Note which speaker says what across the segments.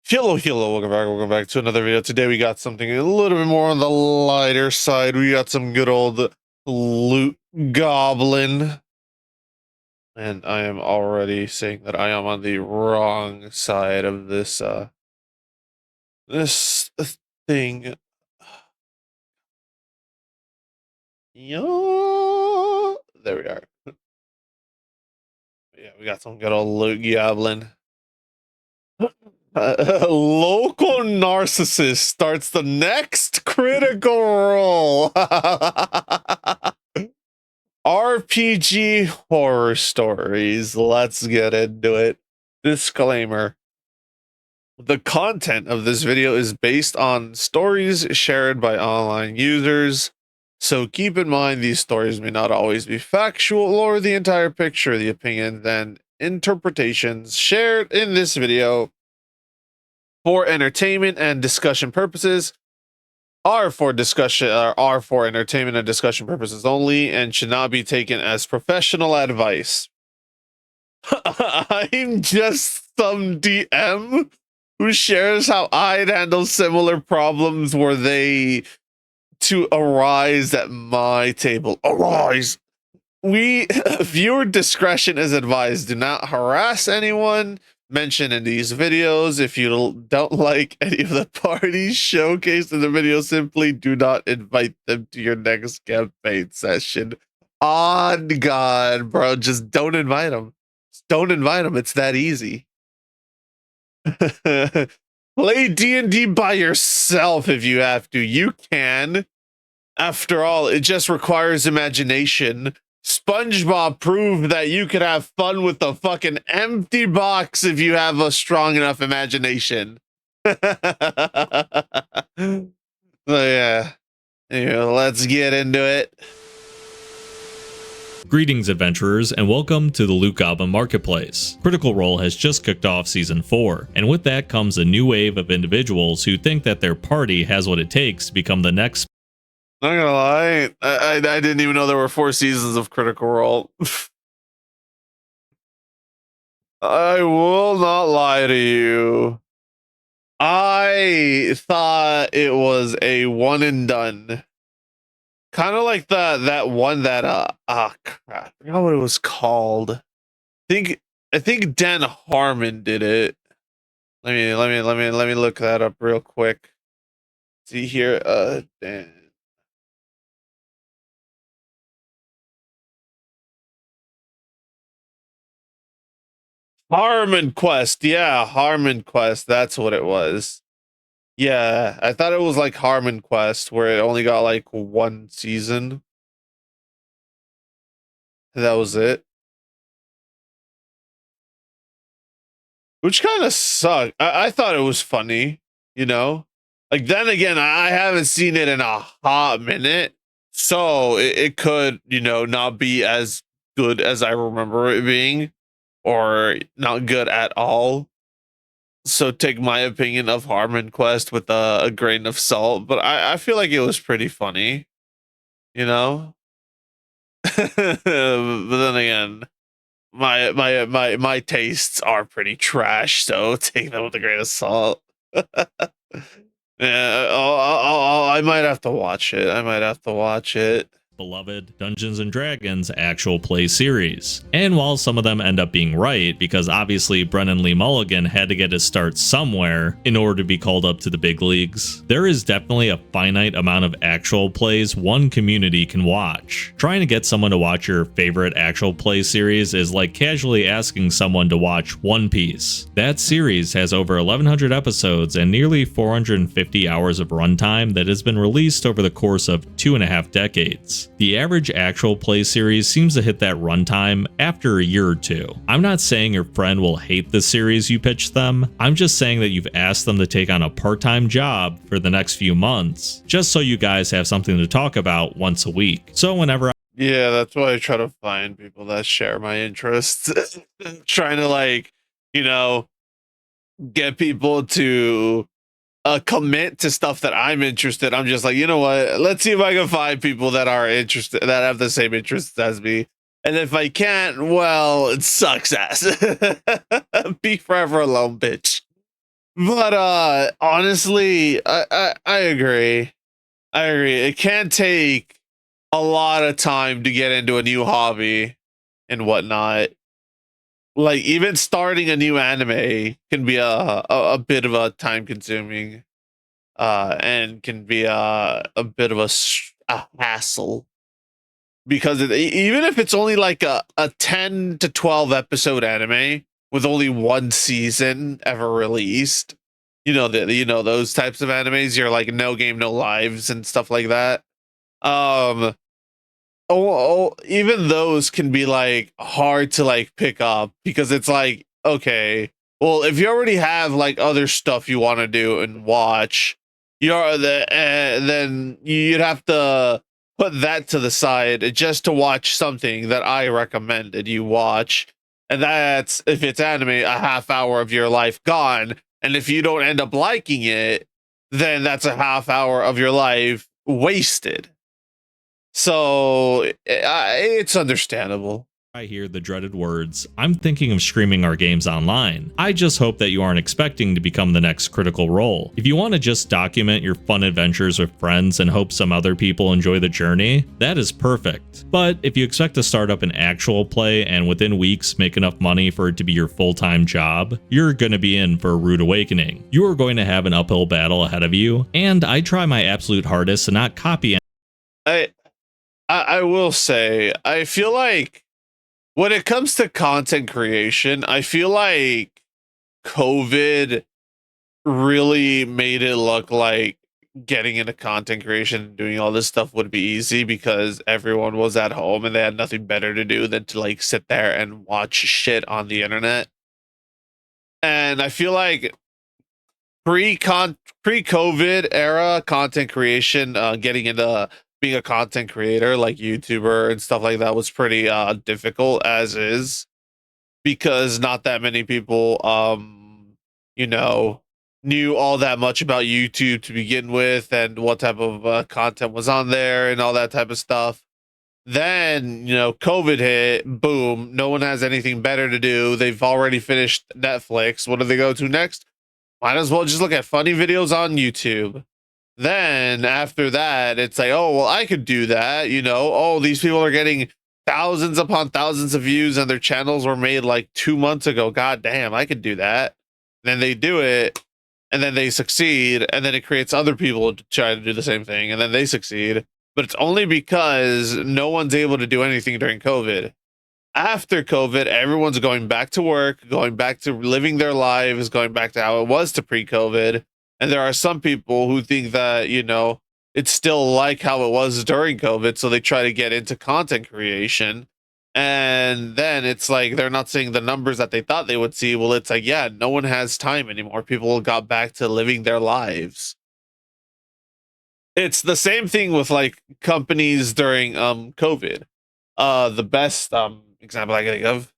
Speaker 1: Hello, welcome back to another video. Today we got something a little bit more on the lighter side. We got some good old loot goblin. And I am already saying that I am on the wrong side of this this thing. Yo, there we are. Yeah, we got some good old loot goblin. Local narcissist starts the next critical role. RPG horror stories. Let's get into it. Disclaimer. The content of this video is based on stories shared by online users. So keep in mind these stories may not always be factual or the entire picture. The opinions and interpretations shared in this video for entertainment and discussion purposes are for entertainment and discussion purposes only and should not be taken as professional advice. I'm just some DM who shares how I'd handle similar problems were they to arise at my table. Arise! Viewer discretion is advised. Do not harass anyone mentioned in these videos. If you don't like any of the parties showcased in the video, simply do not invite them to your next campaign session. On God, bro, just don't invite them. Just don't invite them. It's that easy. Play D&D by yourself if you have to. You can. After all, it just requires imagination. SpongeBob proved that you could have fun with a fucking empty box if you have a strong enough imagination. So yeah, let's get into it.
Speaker 2: Greetings, adventurers, and welcome to the Loot Goblin Marketplace. Critical Role has just kicked off Season 4, and with that comes a new wave of individuals who think that their party has what it takes to become the next.
Speaker 1: Not gonna lie, I didn't even know there were 4 seasons of Critical Role. I will not lie to you. I thought it was a one and done. Kind of like that one that crap, I forgot what it was called. I think Dan Harmon did it. Let me look that up real quick. See here, Dan Harmon Quest. Yeah, Harmon Quest. That's what it was. Yeah, I thought it was like Harmon Quest where it only got like 1 season. That was it. Which kind of sucked. I thought it was funny, you know? Like, then again, I haven't seen it in a hot minute. So it could, not be as good as I remember it being, or not good at all. So take my opinion of Harmon Quest with a grain of salt. But I feel like it was pretty funny, you know? But then again, my tastes are pretty trash, so take them with a grain of salt. Yeah, I might have to watch it.
Speaker 2: Beloved Dungeons & Dragons actual play series. And while some of them end up being right, because obviously Brennan Lee Mulligan had to get his start somewhere in order to be called up to the big leagues, there is definitely a finite amount of actual plays one community can watch. Trying to get someone to watch your favorite actual play series is like casually asking someone to watch One Piece. That series has over 1,100 episodes and nearly 450 hours of runtime that has been released over the course of 2.5 decades. The average actual play series seems to hit that runtime after a year or two. I'm not saying your friend will hate the series you pitched them, I'm just saying that you've asked them to take on a part-time job for the next few months, just so you guys have something to talk about once a week. So whenever
Speaker 1: Yeah, that's why I try to find people that share my interests. Trying to get people to commit to stuff that I'm interested. I'm just like, you know what? Let's see if I can find people that are interested, that have the same interests as me. And if I can't, well, it sucks ass. Be forever alone, bitch. But honestly, I agree. I agree. It can take a lot of time to get into a new hobby and whatnot. Like even starting a new anime can be a bit of a time consuming and can be a bit of a hassle because even if it's only like a 10 to 12 episode anime with only one season ever released, those types of animes, you're like no game no lives and stuff like that. um even those can be like hard to like pick up because it's like, okay, well, if you already have like other stuff you want to do and watch, then you'd have to put that to the side just to watch something that I recommended you watch. And that's, if it's anime, a half hour of your life gone. And if you don't end up liking it, then that's a half hour of your life wasted. So it's understandable.
Speaker 2: I hear the dreaded words, I'm thinking of streaming our games online. I just hope that you aren't expecting to become the next Critical Role. If you want to just document your fun adventures with friends and hope some other people enjoy the journey, that is perfect. But if you expect to start up an actual play and within weeks make enough money for it to be your full-time job, you're gonna be in for a rude awakening. You are going to have an uphill battle ahead of you, and I try my absolute hardest to not copy.
Speaker 1: I will say, I feel like when it comes to content creation, I feel like COVID really made it look like getting into content creation and doing all this stuff would be easy because everyone was at home and they had nothing better to do than to like sit there and watch shit on the internet. And I feel like pre-COVID era content creation, getting into being a content creator like YouTuber and stuff like that was pretty difficult as is, because not that many people you know knew all that much about YouTube to begin with and what type of content was on there and all that type of stuff. Then, COVID hit, boom, no one has anything better to do. They've already finished Netflix. What do they go to next? Might as well just look at funny videos on YouTube. Then after that, it's like, oh, well, I could do that. Oh, these people are getting thousands upon thousands of views and their channels were made like 2 months ago. God damn, I could do that. Then they do it and then they succeed. And then it creates other people to try to do the same thing. And then they succeed. But it's only because no one's able to do anything during COVID. After COVID, everyone's going back to work, going back to living their lives, going back to how it was to pre-COVID. And there are some people who think that, it's still like how it was during COVID. So they try to get into content creation. And then it's like they're not seeing the numbers that they thought they would see. Well, it's like, yeah, no one has time anymore. People got back to living their lives. It's the same thing with like companies during COVID. The best example I can think of,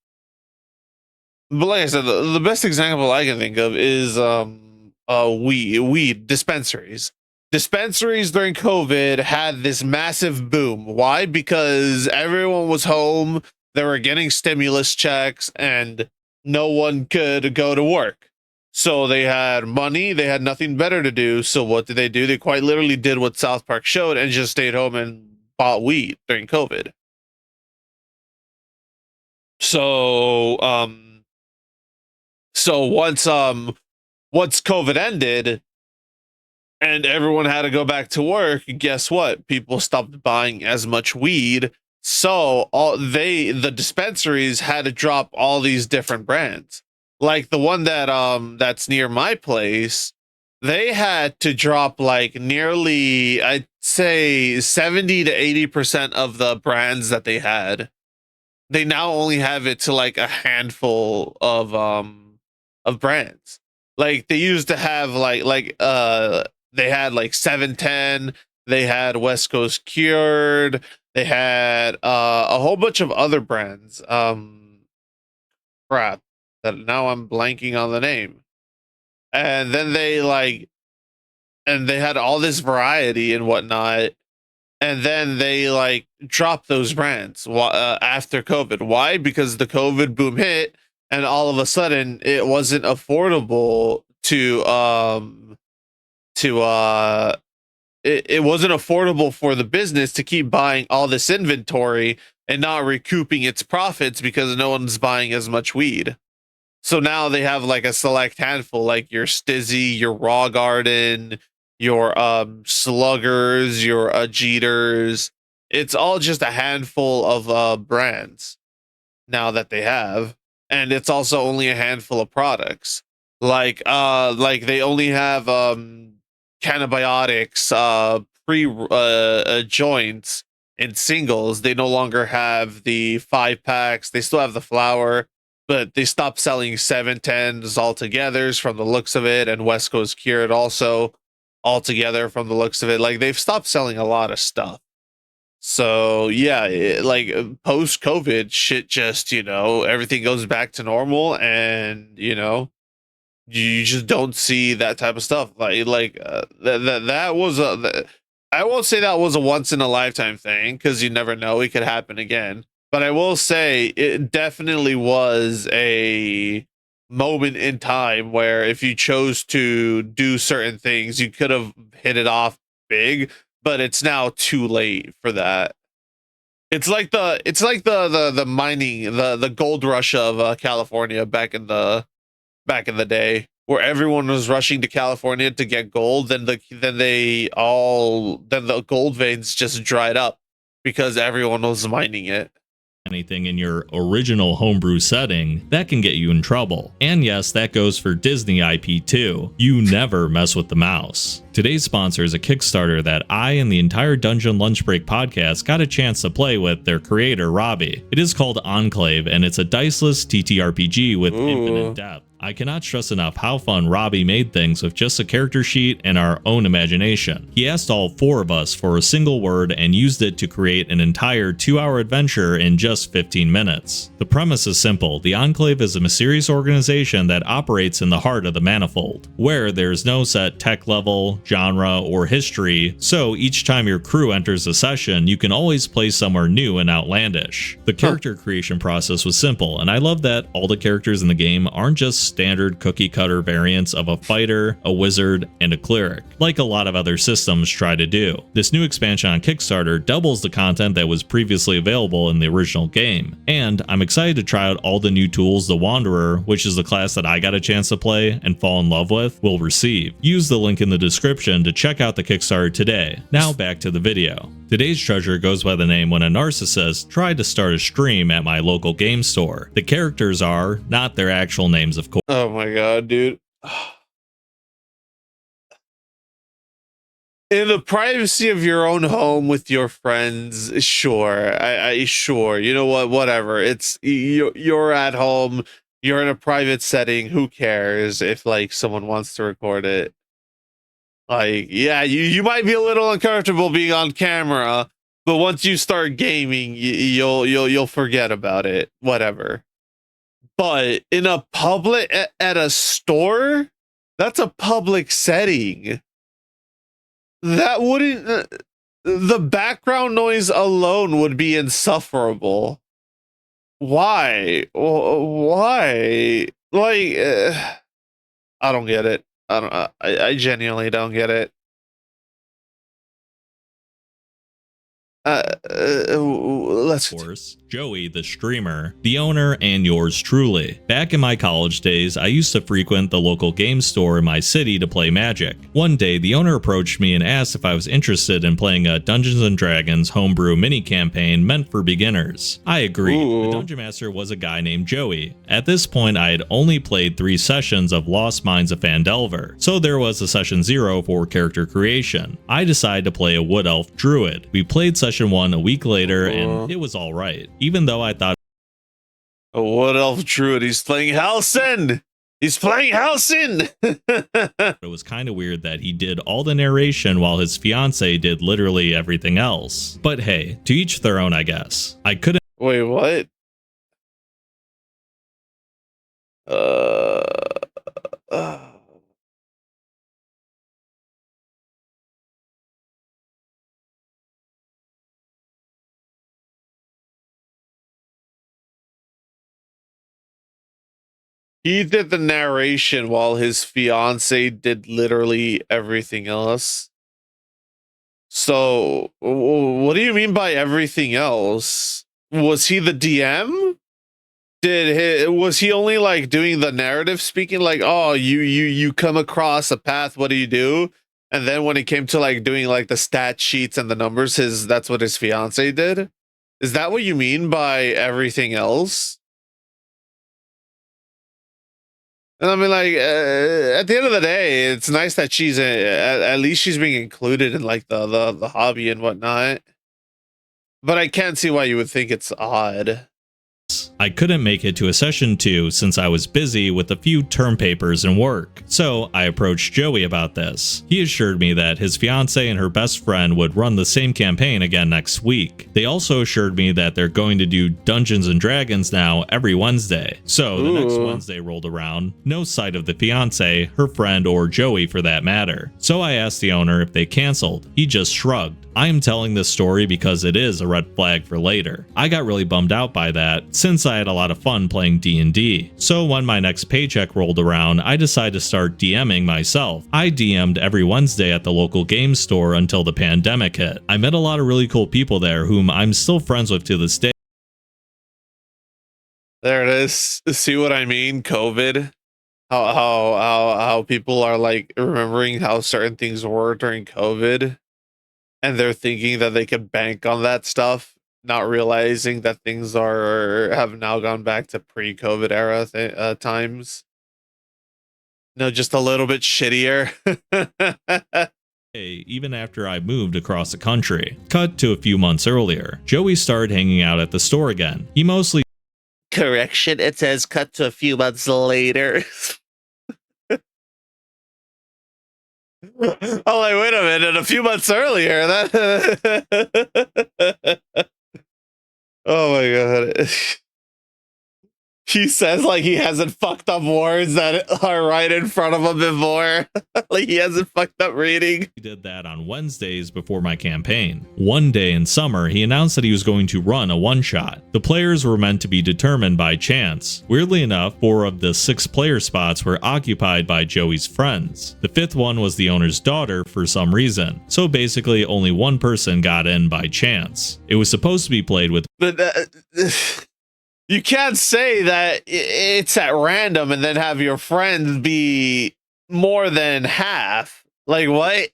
Speaker 1: but like I said, the best example I can think of is weed dispensaries. Dispensaries during COVID had this massive boom. Why? Because everyone was home, they were getting stimulus checks, and no one could go to work. So they had money, they had nothing better to do. So what did they do? They quite literally did what South Park showed and just stayed home and bought weed during COVID. So once COVID ended and everyone had to go back to work, guess what? People stopped buying as much weed. So the dispensaries had to drop all these different brands. Like the one that's near my place, they had to drop like nearly, I'd say 70 to 80% of the brands that they had. They now only have it to like a handful of brands. Like they used to have they had like 710, they had West Coast Cured, they had a whole bunch of other brands. Crap, that now I'm blanking on the name. And then they had all this variety and whatnot, and then they like dropped those brands after COVID. Why? Because the COVID boom hit, and all of a sudden it wasn't affordable to it wasn't affordable for the business to keep buying all this inventory and not recouping its profits because no one's buying as much weed. So now they have like a select handful, like your Stizzy, your Raw Garden, your Sluggers, your Jeeters. It's all just a handful of brands now that they have, and it's also only a handful of products. Like they only have cannabiotics, pre joints and singles. They no longer have the 5 packs. They still have the flower, but they stopped selling 710s altogether from the looks of it, and West Coast Cured also altogether from the looks of it. Like they've stopped selling a lot of stuff. So yeah, like post COVID, shit just everything goes back to normal, and you just don't see that type of stuff. That was I won't say that was a once in a lifetime thing because you never know, it could happen again. But I will say it definitely was a moment in time where if you chose to do certain things, you could have hit it off big, but it's now too late for that. It's like the mining, the gold rush of California back in the day, where everyone was rushing to California to get gold. Then the gold veins just dried up because everyone was mining it.
Speaker 2: Anything in your original homebrew setting, that can get you in trouble. And yes, that goes for Disney IP too. You never mess with the mouse. Today's sponsor is a Kickstarter that I and the entire Dungeon Lunch Break podcast got a chance to play with their creator, Robbie. It is called Enclave, and it's a diceless TTRPG with infinite depth. I cannot stress enough how fun Robbie made things with just a character sheet and our own imagination. He asked all 4 of us for a single word and used it to create an entire 2-hour adventure in just 15 minutes. The premise is simple. The Enclave is a mysterious organization that operates in the heart of the Manifold, where there's no set tech level, genre, or history, so each time your crew enters a session, you can always play somewhere new and outlandish. The character creation process was simple, and I love that all the characters in the game aren't just standard cookie cutter variants of a fighter, a wizard, and a cleric, like a lot of other systems try to do. This new expansion on Kickstarter doubles the content that was previously available in the original game, and I'm excited to try out all the new tools the Wanderer, which is the class that I got a chance to play and fall in love with, will receive. Use the link in the description to check out the Kickstarter today. Now back to the video. Today's treasure goes by the name When a Narcissist Tried to Start a Stream at My Local Game Store. The characters are not their actual names, of course.
Speaker 1: Oh my god, dude. In the privacy of your own home with your friends, sure. I sure. You know what? Whatever. It's you're at home, you're in a private setting. Who cares if like someone wants to record it? Like, yeah, you might be a little uncomfortable being on camera, but once you start gaming, you'll forget about it. Whatever. But in a public at a store, that's a public setting. That wouldn't the background noise alone would be insufferable. Why? Why? Like, I don't get it. I don't. I genuinely don't get it. Let's.
Speaker 2: Of course, Joey, the streamer, the owner, and yours truly. Back in my college days, I used to frequent the local game store in my city to play Magic. One day, the owner approached me and asked if I was interested in playing a Dungeons & Dragons homebrew mini-campaign meant for beginners. I agreed.
Speaker 1: Ooh.
Speaker 2: The Dungeon Master was a guy named Joey. At this point, I had only played 3 sessions of Lost Mines of Phandelver, so there was a session 0 for character creation. I decided to play a Wood Elf Druid. We played session 1 a week later, and it was alright, even though I thought
Speaker 1: a Wood Elf Druid. He's playing Halcyon. He's playing Halcyon.
Speaker 2: it was kind of weird that he did all the narration while his fiance did literally everything else. But hey, to each their own, I guess. I couldn't.
Speaker 1: Wait, what? Uh, He did the narration while his fiance did literally everything else. So, what do you mean by everything else? Was he the DM? Was he only like doing the narrative speaking, like, oh, you come across a path, what do you do? And then when it came to like doing like the stat sheets and the numbers, that's what his fiance did? Is that what you mean by everything else? And I mean, like, at the end of the day, it's nice that she's at least she's being included in like the hobby and whatnot. But I can't see why you would think it's odd.
Speaker 2: I couldn't make it to a session 2 since I was busy with a few term papers and work, so I approached Joey about this. He assured me that his fiance and her best friend would run the same campaign again next week. They also assured me that they're going to do Dungeons and Dragons now every Wednesday. So the next Wednesday rolled around, no sight of the fiance, her friend, or Joey for that matter. So I asked the owner if they canceled. He just shrugged. I am telling this story because it is a red flag for later. I got really bummed out by that, since I had a lot of fun playing D&D. So when my next paycheck rolled around, I decided to start DMing myself. I DM'd every Wednesday at the local game store until the pandemic hit. I met a lot of really cool people there whom I'm still friends with to this day.
Speaker 1: There it is. See what I mean? COVID. How people are like remembering how certain things were during COVID. And they're thinking that they could bank on that stuff, not realizing that things have now gone back to pre-COVID era times. No, just a little bit shittier.
Speaker 2: Even after I moved across the country. Cut to a few months earlier. Joey started hanging out at the store again. He mostly...
Speaker 1: Correction, it says cut to a few months later. Oh, like, wait a minute, a few months earlier, that oh my god. He says like he hasn't fucked up words that are right in front of him before. Like he hasn't fucked up reading.
Speaker 2: He did that on Wednesdays before my campaign. One day in summer, he announced that he was going to run a one-shot. The players were meant to be determined by chance. Weirdly enough, 4 of the 6 player spots were occupied by Joey's friends. The 5th one was the owner's daughter for some reason. So basically, only one person got in by chance. It was supposed to be played with...
Speaker 1: But you can't say that it's at random and then have your friends be more than half. Like, what?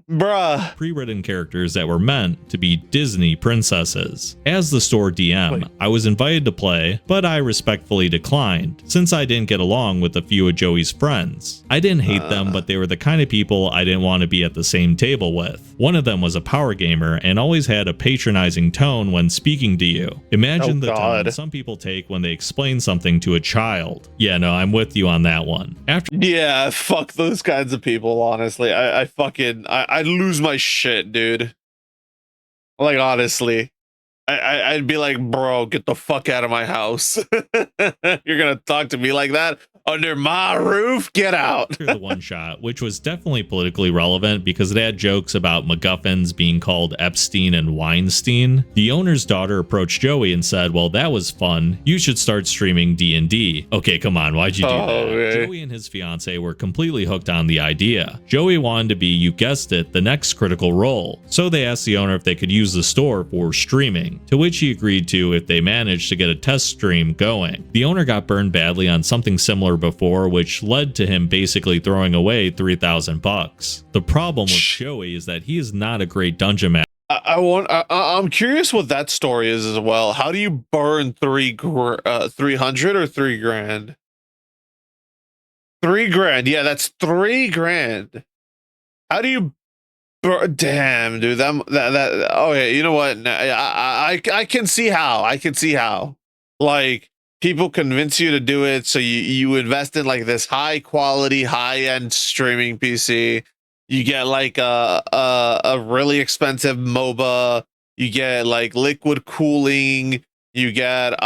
Speaker 1: Bruh.
Speaker 2: Pre-written characters that were meant to be Disney princesses. As the store DM, I was invited to play, but I respectfully declined, since I didn't get along with a few of Joey's friends. I didn't hate them, but they were the kind of people I didn't want to be at the same table with. One of them was a power gamer and always had a patronizing tone when speaking to you. Imagine the tone some people take when they explain something to a child. Yeah, no, I'm with you on that one.
Speaker 1: Yeah, fuck those kinds of people, honestly. I'd lose my shit, dude. Like, honestly. I'd be like, bro, get the fuck out of my house. You're gonna talk to me like that under my roof? Get out.
Speaker 2: The one shot, which was definitely politically relevant because it had jokes about MacGuffins being called Epstein and Weinstein. The owner's daughter approached Joey and said, well, that was fun. You should start streaming D&D. Okay, come on, why'd you do that? Okay. Joey and his fiance were completely hooked on the idea. Joey wanted to be, you guessed it, the next critical role. So they asked the owner if they could use the store for streaming, to which he agreed to if they managed to get a test stream going. The owner got burned badly on something similar before, which led to him basically throwing away $3,000. The problem with Joey is that he is not a great dungeon master.
Speaker 1: I'm curious what that story is as well. How do you burn 300 or 3 grand? 3 grand. Yeah, that's 3 grand. How do you damn, dude, oh yeah, you know what? I can see how. I can see how. Like, people convince you to do it, so you invest in like this high quality, high end streaming PC. You get like a really expensive MOBA. You get like liquid cooling. You get like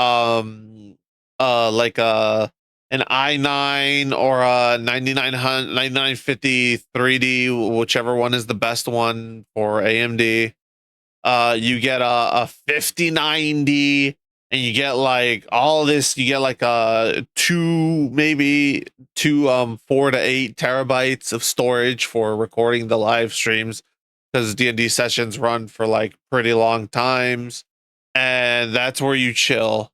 Speaker 1: an i9 or a 9950 3D, whichever one is the best one for AMD. You get a 5090, and you get like all this. You get like maybe two 4 to 8 terabytes of storage for recording the live streams, because D&D sessions run for like pretty long times, and that's where you chill.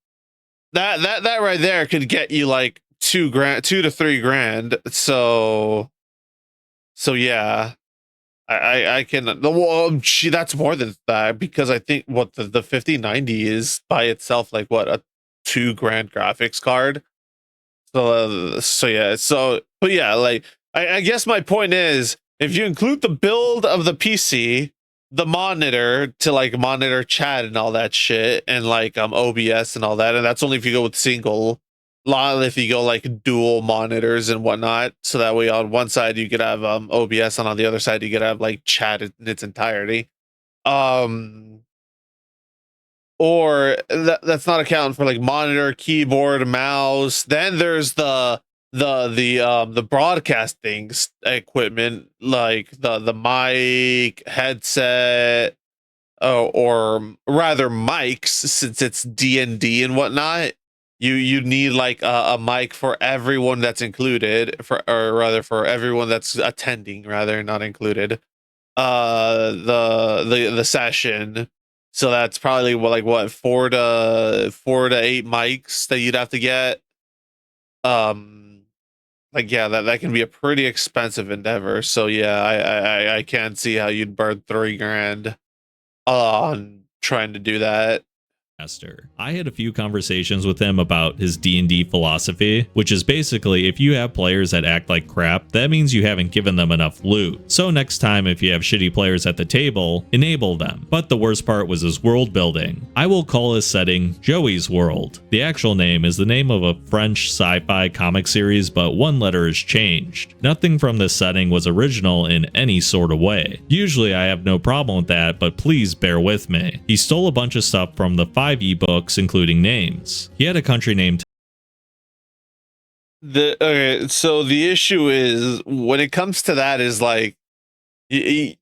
Speaker 1: That right there could get you like 2 grand, 2 to 3 grand. So yeah, I can. Well, that's more than that, because I think what the 5090 is by itself like what, a 2 grand graphics card. So yeah, but yeah, like I guess my point is, if you include the build of the PC, the monitor to like monitor chat and all that shit, and like OBS and all that, and that's only if you go with single. Lot if you go like dual monitors and whatnot, so that way on one side you could have OBS, and on the other side you could have like chat in its entirety. Um or that's not accounting for like monitor, keyboard, mouse. Then there's the broadcasting equipment, like the mic, headset, or rather mics, since it's D&D and whatnot. You need like a mic for everyone that's included, or rather for everyone that's attending, rather, not included, the session. So that's probably what 4 to 8 mics that you'd have to get. Like yeah, that can be a pretty expensive endeavor. So yeah, I can't see how you'd burn 3 grand on trying to do that.
Speaker 2: I had a few conversations with him about his D&D philosophy, which is basically, if you have players that act like crap, that means you haven't given them enough loot. So next time, if you have shitty players at the table, enable them. But the worst part was his world building. I will call his setting Joey's World. The actual name is the name of a French sci-fi comic series, but one letter is changed. Nothing from this setting was original in any sort of way. Usually I have no problem with that, but please bear with me. He stole a bunch of stuff from the 5 ebooks, including names. He had a country named.
Speaker 1: Okay, so the issue is, when it comes to that, is like the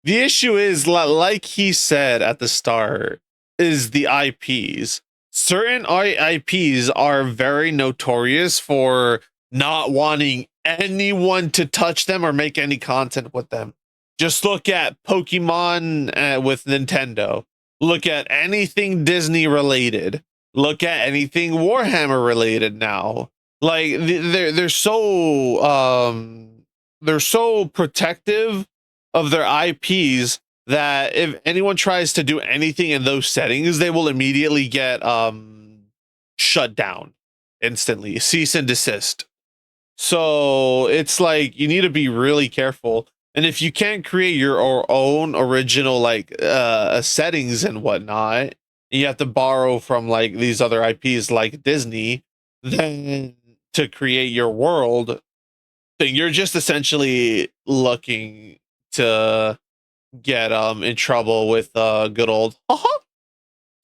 Speaker 1: issue is, like he said at the start, is the IPs. Certain IPs are very notorious for not wanting anyone to touch them or make any content with them. Just look at Pokemon with Nintendo. Look at anything Disney related. Look at anything Warhammer related now. Like they're so protective of their IPs that if anyone tries to do anything in those settings, they will immediately get shut down instantly, cease and desist. So it's like you need to be really careful. And if you can't create your own original like settings and whatnot, you have to borrow from like these other IPs like Disney, then to create your world, then you're just essentially looking to get in trouble with good old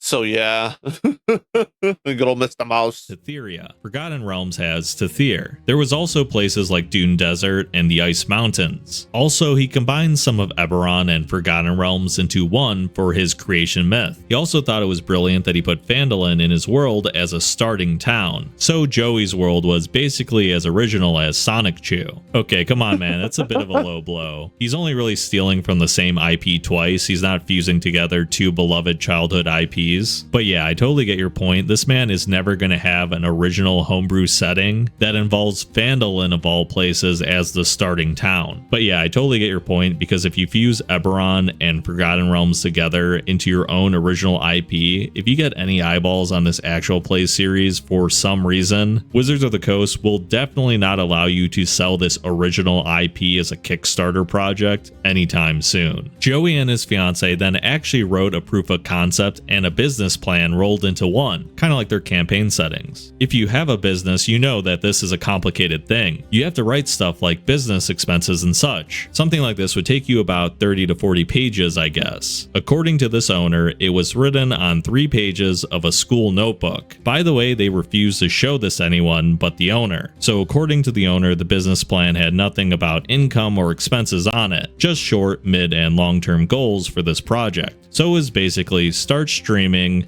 Speaker 1: So yeah, good old Mr. Mouse.
Speaker 2: Tetheria. Forgotten Realms has Tethyr. There was also places like Dune Desert and the Ice Mountains. Also, he combined some of Eberron and Forgotten Realms into one for his creation myth. He also thought it was brilliant that he put Phandalin in his world as a starting town. So Joey's world was basically as original as Sonic Chew. Okay, come on man, that's a bit of a low blow. He's only really stealing from the same IP twice. He's not fusing together two beloved childhood IPs. But yeah, I totally get your point. This man is never going to have an original homebrew setting that involves Phandalin of all places as the starting town. But yeah, I totally get your point, because if you fuse Eberron and Forgotten Realms together into your own original IP, if you get any eyeballs on this actual play series for some reason, Wizards of the Coast will definitely not allow you to sell this original IP as a Kickstarter project anytime soon. Joey and his fiance then actually wrote a proof of concept and a business plan rolled into one, kind of like their campaign settings. If you have a business, you know that this is a complicated thing. You have to write stuff like business expenses and such. Something like this would take you about 30 to 40 pages, I guess. According to this owner, it was written on 3 pages of a school notebook. By the way, they refused to show this to anyone but the owner. So according to the owner, the business plan had nothing about income or expenses on it, just short, mid, and long-term goals for this project. So it was basically start streaming screaming,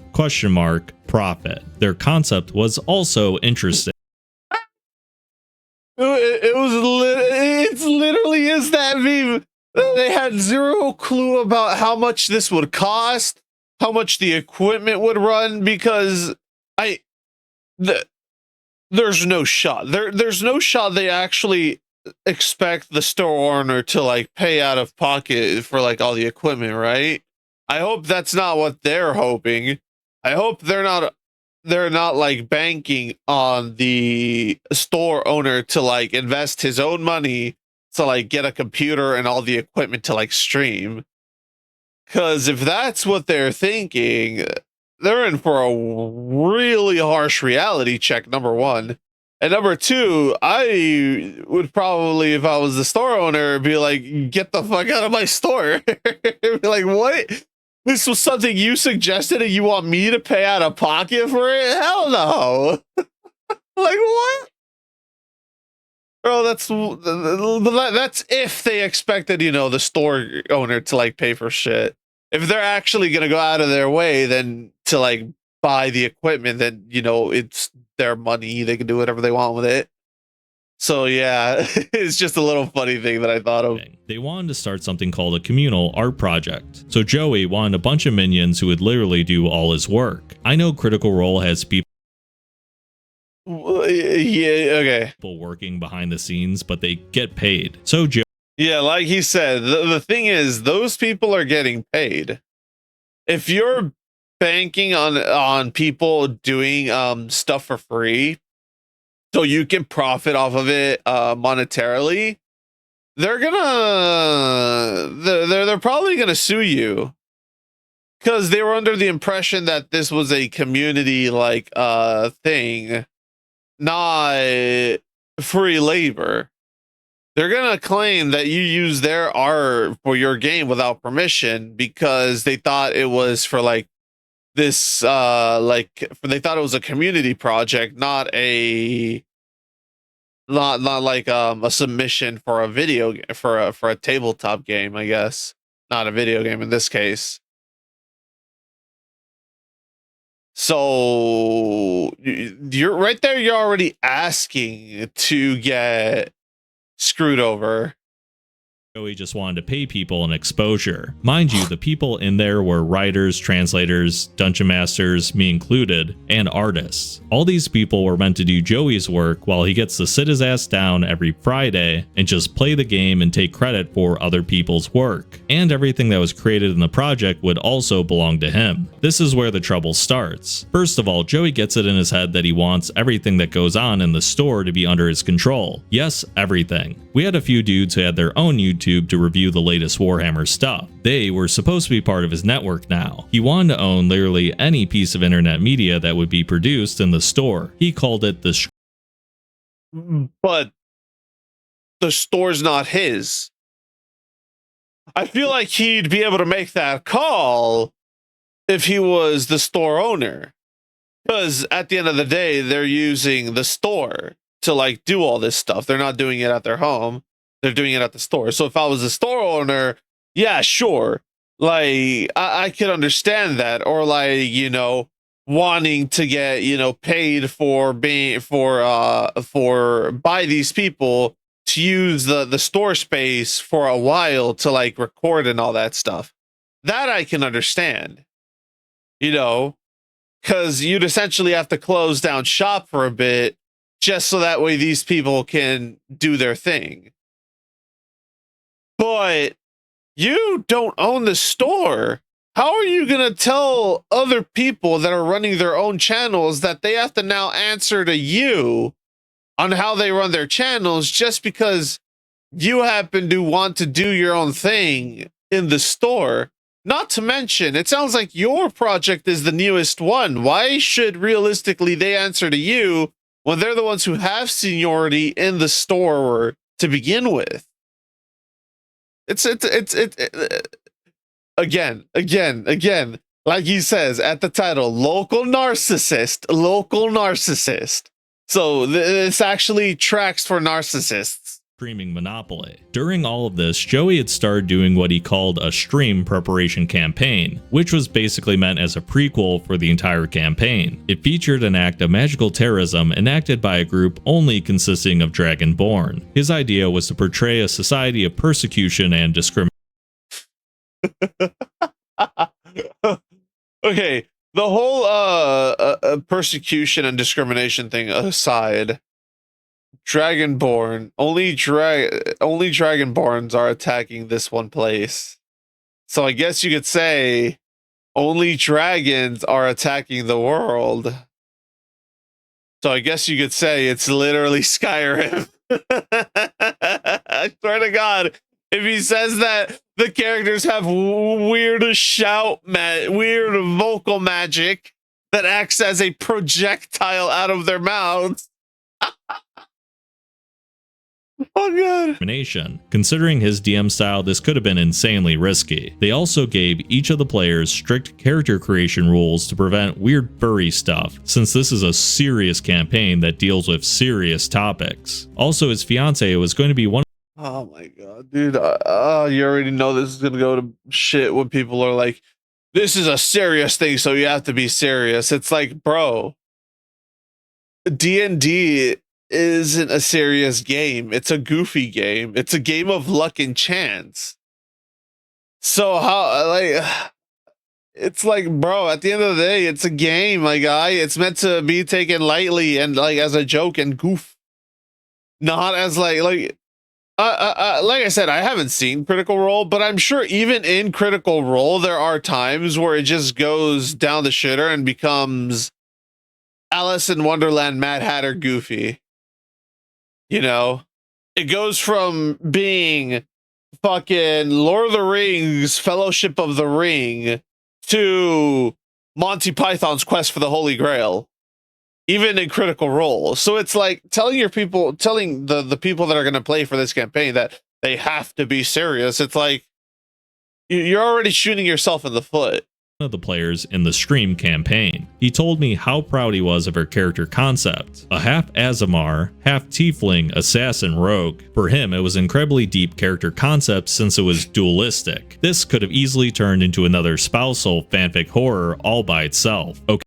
Speaker 2: "profit." Their concept was also interesting.
Speaker 1: It literally is that meme. They had zero clue about how much this would cost, how much the equipment would run, because there's no shot. There's no shot they actually expect the store owner to like pay out of pocket for like all the equipment, right? I hope that's not what they're hoping. I hope they're not like banking on the store owner to like invest his own money to like get a computer and all the equipment to like stream. Because if that's what they're thinking, they're in for a really harsh reality check, number one. And number two, I would probably, if I was the store owner, be like, get the fuck out of my store. Be like, what? This was something you suggested and you want me to pay out of pocket for it? Hell no. Like, what? Bro, that's if they expected, the store owner to like pay for shit. If they're actually gonna go out of their way, then to like buy the equipment, then it's their money. They can do whatever they want with it. So yeah, it's just a little funny thing that I thought of.
Speaker 2: They wanted to start something called a communal art project. So Joey wanted a bunch of minions who would literally do all his work. I know Critical Role has people working behind the scenes, but they get paid. So
Speaker 1: yeah, like he said, the thing is, those people are getting paid. If you're banking on people doing stuff for free, so you can profit off of it monetarily, they're probably gonna sue you, because they were under the impression that this was a community like thing, not free labor. They're gonna claim that you use their art for your game without permission because they thought it was for like this they thought it was a community project, not like a submission for a video for a tabletop game, I guess. Not a video game in this case. So you're right there, you're already asking to get screwed over.
Speaker 2: Joey just wanted to pay people an exposure. Mind you, the people in there were writers, translators, dungeon masters, me included, and artists. All these people were meant to do Joey's work while he gets to sit his ass down every Friday and just play the game and take credit for other people's work. And everything that was created in the project would also belong to him. This is where the trouble starts. First of all, Joey gets it in his head that he wants everything that goes on in the store to be under his control. Yes, everything. We had a few dudes who had their own YouTube to review the latest Warhammer stuff. They were supposed to be part of his network now. He wanted to own literally any piece of internet media that would be produced in the store. He called it the
Speaker 1: But the store's not his. I feel like he'd be able to make that call if he was the store owner. Because at the end of the day, they're using the store to like do all this stuff. They're not doing it at their home. They're doing it at the store. So if I was a store owner, yeah, sure. Like I could understand that. Or like, wanting to get, paid for being for by these people to use the store space for a while to like record and all that stuff. That I can understand. Because you'd essentially have to close down shop for a bit just so that way these people can do their thing. But you don't own the store. How are you going to tell other people that are running their own channels that they have to now answer to you on how they run their channels just because you happen to want to do your own thing in the store? Not to mention, it sounds like your project is the newest one. Why should realistically they answer to you when they're the ones who have seniority in the store to begin with? It's again, like he says at the title, local narcissist. So this actually tracks for narcissists.
Speaker 2: streaming monopoly. During all of this, Joey had started doing what he called a stream preparation campaign, which was basically meant as a prequel for the entire campaign. It featured an act of magical terrorism enacted by a group only consisting of Dragonborn. His idea was to portray a society of persecution and discrimination.
Speaker 1: Okay, the whole persecution and discrimination thing aside, Dragonborn, only Dragonborns are attacking this one place. So I guess you could say only dragons are attacking the world. So I guess you could say it's literally Skyrim. I swear to God, if he says that the characters have weird vocal magic that acts as a projectile out of their mouths. Oh god.
Speaker 2: Considering his DM style, this could have been insanely risky. They also gave each of the players strict character creation rules to prevent weird furry stuff, since this is a serious campaign that deals with serious topics. Also, his fiance was going to be one.
Speaker 1: Oh my god, dude. You already know this is gonna go to shit when people are like, this is a serious thing, so you have to be serious. It's like, bro, D&D isn't a serious game. It's a goofy game. It's a game of luck and chance. So how, like, it's like, bro, at the end of the day, it's a game, my guy. It's meant to be taken lightly and like as a joke and goof, not as like I said, I haven't seen Critical Role, but I'm sure even in Critical Role, there are times where it just goes down the shitter and becomes Alice in Wonderland, Mad Hatter goofy. You know, it goes from being fucking Lord of the Rings, Fellowship of the Ring, to Monty Python's Quest for the Holy Grail, even in Critical Role. So it's like telling the people that are going to play for this campaign that they have to be serious. It's like you're already shooting yourself in the foot.
Speaker 2: Of the players in the stream campaign. He told me how proud he was of her character concept. A half Azamar, half Tiefling, assassin rogue. For him, it was an incredibly deep character concept since it was dualistic. This could have easily turned into another spousal fanfic horror all by itself. Okay.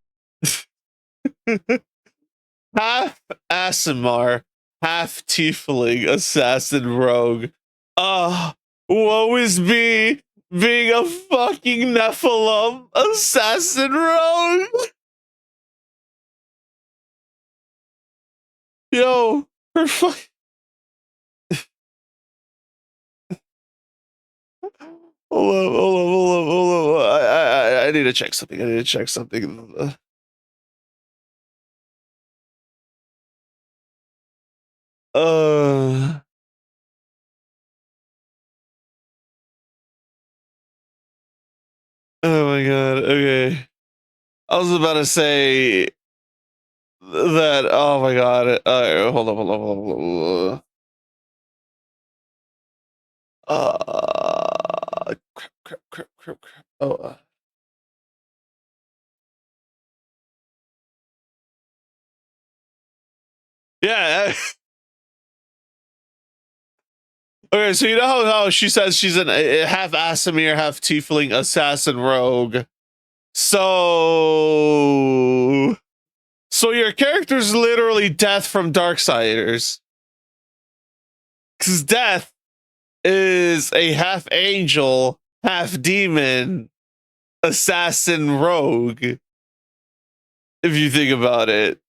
Speaker 1: Half Asimar, half Tiefling, assassin rogue. Woe is me, being a fucking Nephilim, assassin rogue. Yo, her fuck. Hold on. I need to check something. Oh my god. Okay. I was about to say that. Oh my god. Hold on. Crap. Oh. Yeah. Okay, so you know how she says she's an half Asimir, half Tiefling, assassin rogue. So your character's literally Death from Darksiders. Because Death is a half angel, half demon, assassin rogue. If you think about it.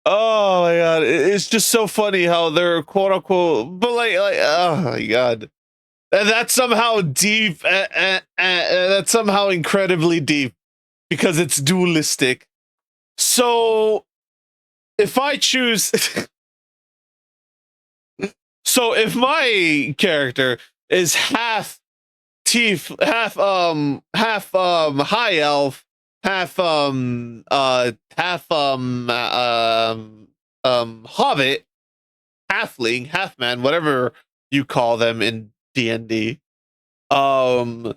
Speaker 1: Oh my god, it's just so funny how they're quote unquote, but like oh my god. And that's somehow deep, that's somehow incredibly deep because it's dualistic. So if I choose, so if my character is half high elf, half hobbit, halfling, half man, whatever you call them in D&D. And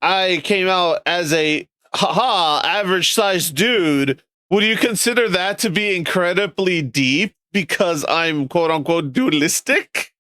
Speaker 1: I came out as a average sized dude Would you consider that to be incredibly deep because I'm quote unquote dualistic?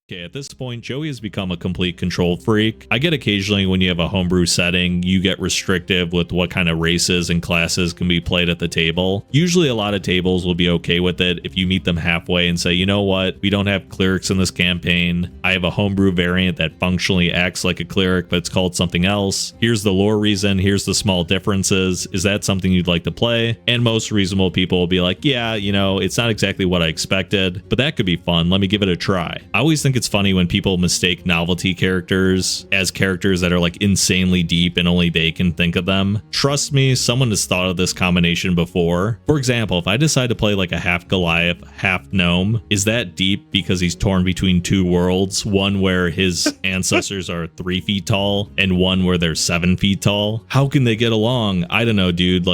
Speaker 2: Okay, at this point, Joey has become a complete control freak. I get occasionally when you have a homebrew setting, you get restrictive with what kind of races and classes can be played at the table. Usually a lot of tables will be okay with it if you meet them halfway and say, you know what, we don't have clerics in this campaign. I have a homebrew variant that functionally acts like a cleric, but it's called something else. Here's the lore reason, here's the small differences. Is that something you'd like to play? And most reasonable people will be like, yeah, you know, it's not exactly what I expected, but that could be fun. Let me give it a try. I always think it's funny when people mistake novelty characters as characters that are like insanely deep and only they can think of them. Trust me, someone has thought of this combination before. For example, if I decide to play like a half Goliath, half gnome, is that deep because he's torn between two worlds, one where his ancestors are 3 feet tall and one where they're 7 feet tall? How can they get along? I don't know, dude.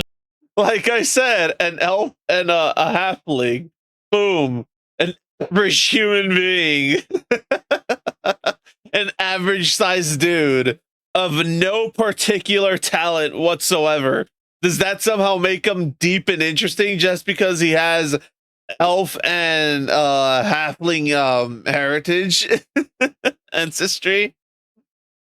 Speaker 1: Like I said, an elf and a halfling. Boom. An average human being. An average sized dude of no particular talent whatsoever. Does that somehow make him deep and interesting just because he has elf and halfling heritage ancestry?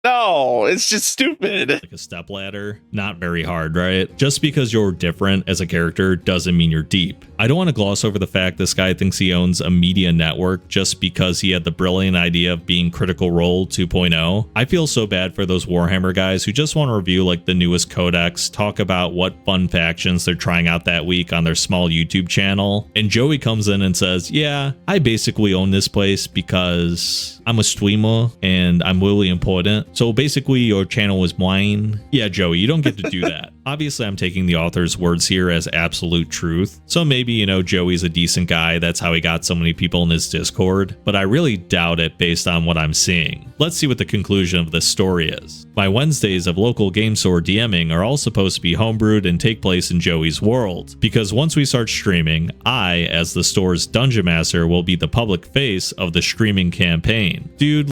Speaker 1: No, it's just stupid.
Speaker 2: Like a stepladder. Not very hard, right? Just because you're different as a character doesn't mean you're deep. I don't want to gloss over the fact this guy thinks he owns a media network just because he had the brilliant idea of being Critical Role 2.0. I feel so bad for those Warhammer guys who just want to review like the newest codex, talk about what fun factions they're trying out that week on their small YouTube channel, and Joey comes in and says, yeah, I basically own this place because I'm a streamer and I'm really important. So basically your channel is mine. Yeah, Joey, you don't get to do that. Obviously, I'm taking the author's words here as absolute truth. So maybe, you know, Joey's a decent guy. That's how he got so many people in his Discord. But I really doubt it based on what I'm seeing. Let's see what the conclusion of this story is. My Wednesdays of local game store DMing are all supposed to be homebrewed and take place in Joey's world. Because once we start streaming, I, as the store's dungeon master, will be the public face of the streaming campaign. Dude,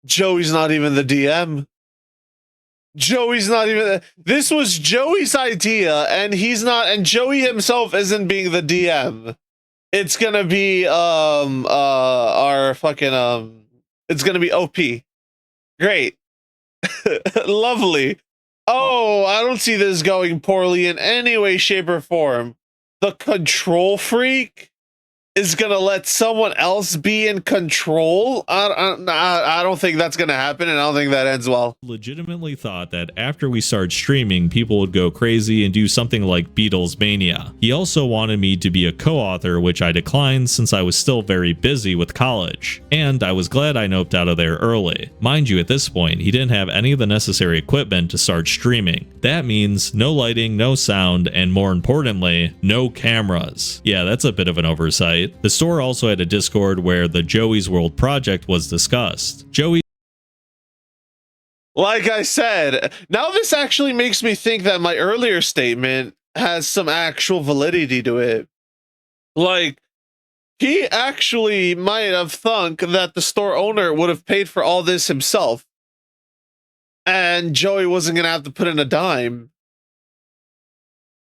Speaker 1: Joey's not even the DM. Joey's not even. This was Joey's idea, and he's not. And Joey himself isn't being the DM. It's gonna be our fucking It's gonna be OP. Great, lovely. Oh, I don't see this going poorly in any way, shape, or form. The control freak is gonna let someone else be in control. I don't think that's gonna happen, and I don't think that ends well.
Speaker 2: legitimately thought that after we started streaming, people would go crazy and do something like Beatles Mania. He also wanted me to be a co-author, which I declined since I was still very busy with college. And I was glad I noped out of there early. Mind you, at this point, he didn't have any of the necessary equipment to start streaming. That means no lighting, no sound, and more importantly, no cameras. Yeah, that's a bit of an oversight. The store also had a Discord where the Joey's World project was discussed. Joey
Speaker 1: Like I said, now this actually makes me think that my earlier statement has some actual validity to it. Like, he actually might have thunk that the store owner would have paid for all this himself, and Joey wasn't gonna have to put in a dime.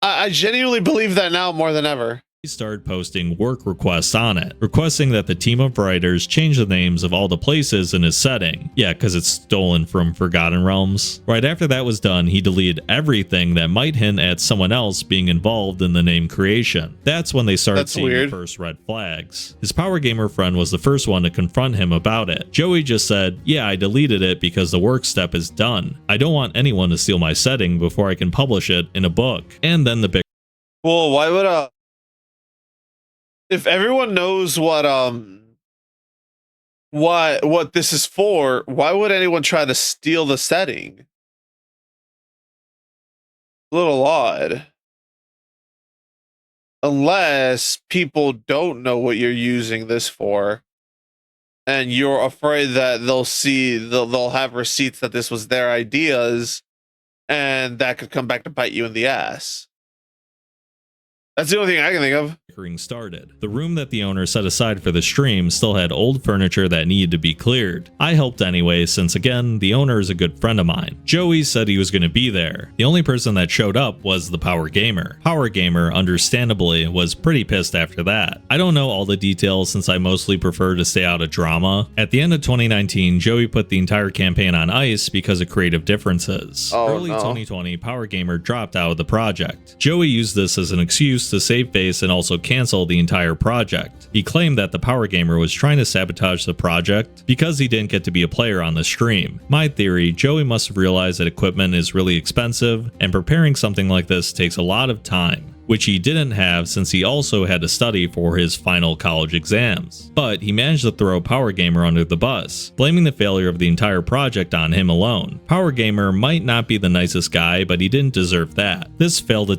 Speaker 1: I genuinely believe that now more than ever.
Speaker 2: started posting work requests on it, requesting that the team of writers change the names of all the places in his setting. Yeah, because it's stolen from Forgotten Realms. Right after that was done, he deleted everything that might hint at someone else being involved in the name creation. That's when they started seeing the first red flags. His power gamer friend was the first one to confront him about it. Joey just said, yeah, I deleted it because the work step is done. I don't want anyone to steal my setting before I can publish it in a book. And then the big
Speaker 1: Well, why would if everyone knows what this is for, why would anyone try to steal the setting? A little odd. Unless people don't know what you're using this for, and you're afraid that they'll have receipts that this was their ideas, and that could come back to bite you in the ass. That's the only thing I can think of.
Speaker 2: Started. The room that the owner set aside for the stream still had old furniture that needed to be cleared. I helped anyway, since again, the owner is a good friend of mine. Joey said he was going to be there. The only person that showed up was the Power Gamer. Power Gamer, understandably, was pretty pissed after that. I don't know all the details since I mostly prefer to stay out of drama. At the end of 2019, Joey put the entire campaign on ice because of creative differences. Early 2020, Power Gamer dropped out of the project. Joey used this as an excuse to save face and also cancel the entire project. He claimed that the Power Gamer was trying to sabotage the project because he didn't get to be a player on the stream. My theory, Joey must have realized that equipment is really expensive and preparing something like this takes a lot of time, which he didn't have since he also had to study for his final college exams. But he managed to throw Power Gamer under the bus, blaming the failure of the entire project on him alone. Power Gamer might not be the nicest guy, but he didn't deserve that. This failed.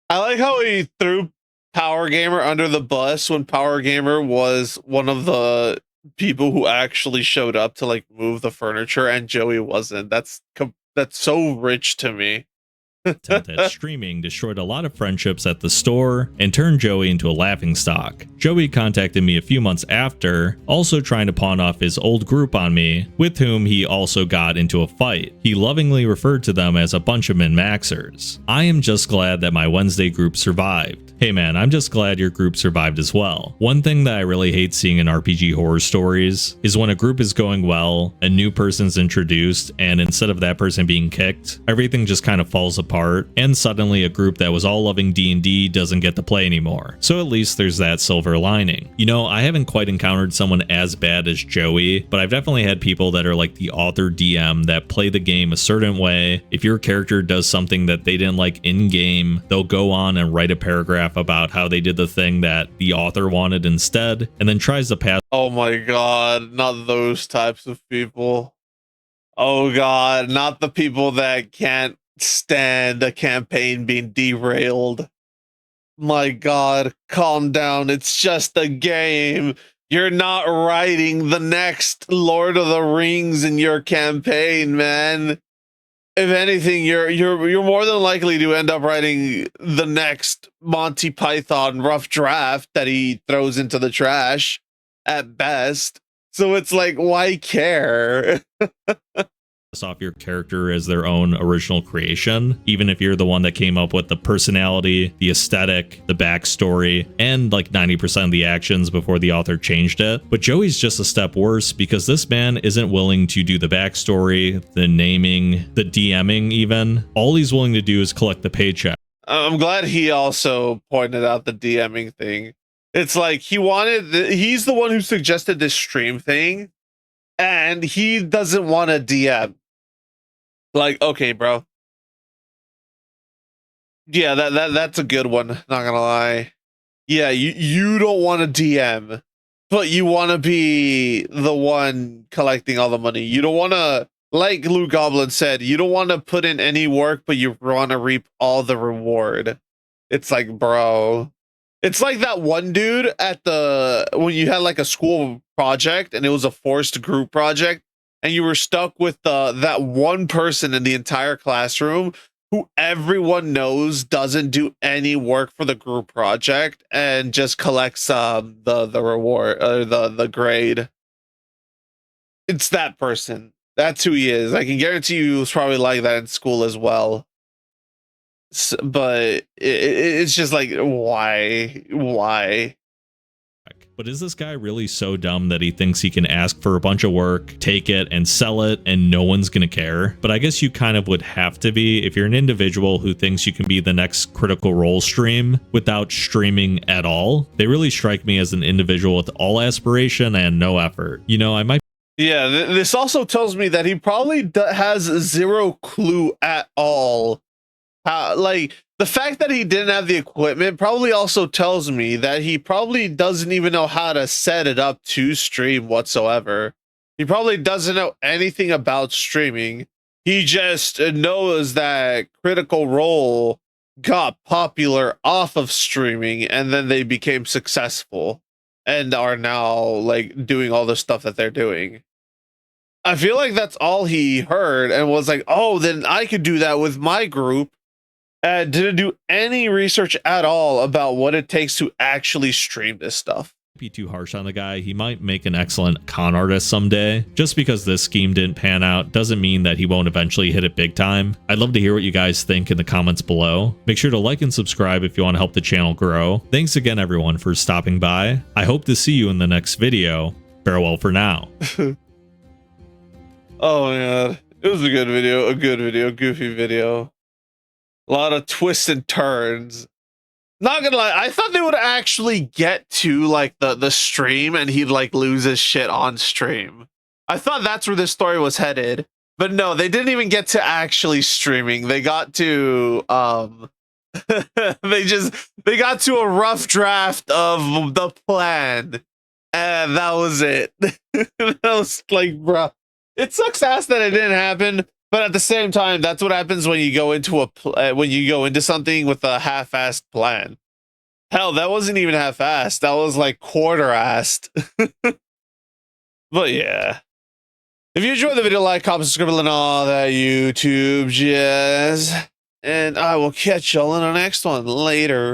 Speaker 1: I like how he threw Power Gamer under the bus when Power Gamer was one of the people who actually showed up to like move the furniture and Joey wasn't. That's so rich to me.
Speaker 2: That streaming destroyed a lot of friendships at the store and turned Joey into a laughingstock. Joey contacted me a few months after, also trying to pawn off his old group on me, with whom he also got into a fight. He lovingly referred to them as a bunch of min-maxers. I am just glad that my Wednesday group survived. Hey man, I'm just glad your group survived as well. One thing that I really hate seeing in RPG horror stories is when a group is going well, a new person's introduced, and instead of that person being kicked, everything just kind of falls apart, and suddenly a group that was all loving D&D doesn't get to play anymore. So at least there's that silver lining. You know, I haven't quite encountered someone as bad as Joey, but I've definitely had people that are like the author DM that play the game a certain way. If your character does something that they didn't like in-game, they'll go on and write a paragraph about how they did the thing that the author wanted instead, and then tries to pass.
Speaker 1: Oh my god, not those types of people. Oh god, not the people that can't stand a campaign being derailed. My god, calm down. It's just a game. You're not writing the next Lord of the Rings in your campaign, man. If anything, you're more than likely to end up writing the next Monty Python rough draft that he throws into the trash at best. So it's like, why care?
Speaker 2: Off your character as their own original creation, even if you're the one that came up with the personality, the aesthetic, the backstory, and like 90% of the actions before the author changed it. But Joey's just a step worse because this man isn't willing to do the backstory, the naming, the DMing even. All he's willing to do is collect the paycheck.
Speaker 1: I'm glad he also pointed out the DMing thing. It's like he's the one who suggested this stream thing, and he doesn't want to DM. Like, okay, bro. Yeah, that's a good one. Not gonna lie. Yeah, you don't want to DM, but you want to be the one collecting all the money. You don't want to, like Lou Goblin said, you don't want to put in any work, but you want to reap all the reward. It's like, bro. It's like that one dude at when you had like a school project and it was a forced group project, and you were stuck with that one person in the entire classroom who everyone knows doesn't do any work for the group project and just collects the reward or the grade. It's that person. That's who he is. I can guarantee you he was probably like that in school as well. But it's just like, why?
Speaker 2: But is this guy really so dumb that he thinks he can ask for a bunch of work, take it, and sell it, and no one's gonna care? But I guess you kind of would have to be if you're an individual who thinks you can be the next Critical Role stream without streaming at all. They really strike me as an individual with all aspiration and no effort. You know, I might.
Speaker 1: Yeah, this also tells me that he probably has zero clue at all. Like, the fact that he didn't have the equipment probably also tells me that he probably doesn't even know how to set it up to stream whatsoever. He probably doesn't know anything about streaming. He just knows that Critical Role got popular off of streaming, and then they became successful and are now like doing all the stuff that they're doing. I feel like that's all he heard and was like, oh, then I could do that with my group. Didn't do any research at all about what it takes to actually stream this stuff.
Speaker 2: Be too harsh on the guy. He might make an excellent con artist someday. Just because this scheme didn't pan out doesn't mean that he won't eventually hit it big time. I'd love to hear what you guys think in the comments below. Make sure to like and subscribe if you want to help the channel grow. Thanks again everyone for stopping by. I hope to see you in the next video. Farewell for now.
Speaker 1: Oh my god. It was a good video, goofy video. A lot of twists and turns. Not gonna lie, I thought they would actually get to like the stream and he'd like lose his shit on stream. I thought that's where this story was headed. But no, they didn't even get to actually streaming. They got to they got to a rough draft of the plan. And that was it. That was like, bro. It sucks ass that it didn't happen, but at the same time, that's what happens when you go into something with a half-assed plan. Hell, that wasn't even half-assed. That was like quarter-assed. But yeah. If you enjoyed the video, like, comment, subscribe, and all that YouTube jazz. And I will catch y'all in the next one later.